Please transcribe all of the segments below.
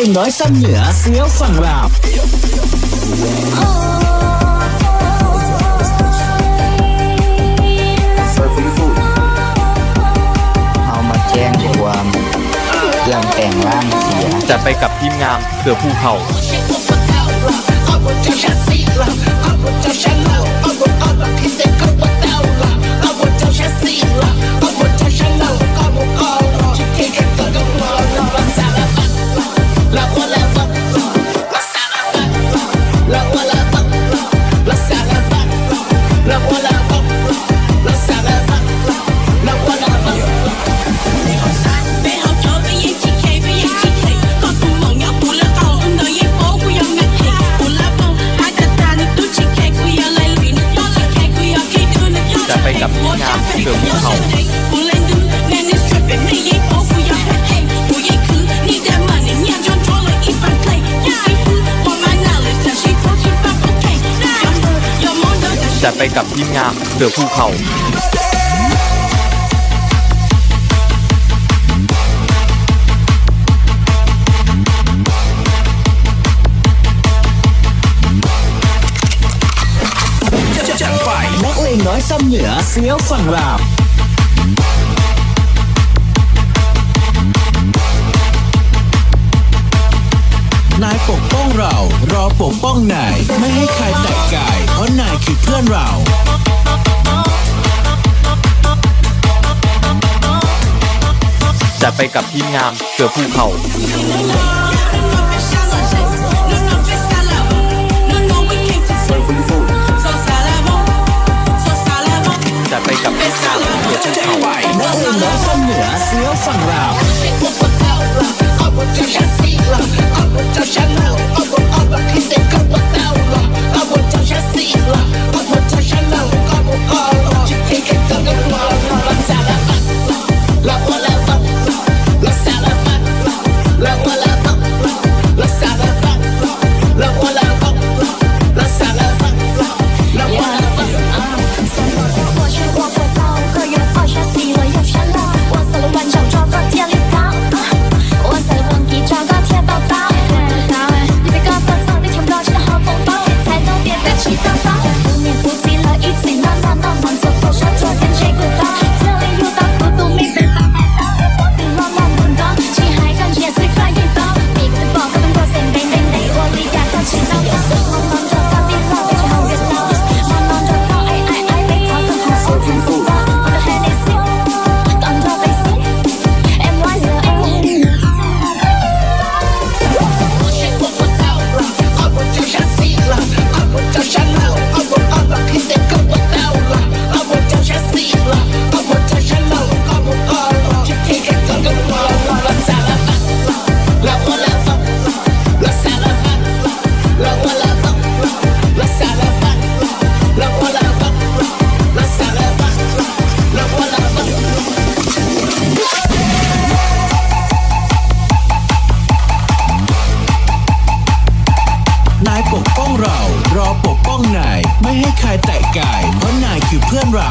งน้อยซ้ำเหนือเสี้ยวฝั่งลาวเอามาแจ้งความเรื่องแต่งร่างเสีย จัดไปกับทีมงานเสือภูเขาจัดไปกับทีมงานเสือภูเขาจัดไปกับทีมงานเสือภูเขานักเลงน้อยซ้ำเหนือเสี้ยวฝั่งลาวนายปกป้องเรารอปกป้องนายไม่ให้ใครแตะกายเพราะนายคือเพื่อนเราจัดไปกับทีมงานเสือภูเขาจัดไปกับทีมงานเสือภูเขานักเลงน้อยซ้ำเหนือเสี้ยวฝั่งลาวนายปกป้องเรารอปกป้องนายไม่ให้ใครแตะกายเพราะนายคือเพื่อนเรา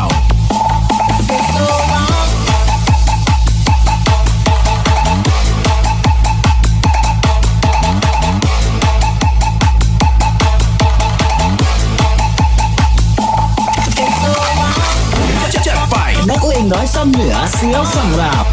จัดไปนักเลงน้อยซ้ำเหนือเสี้ยวฝั่งลาว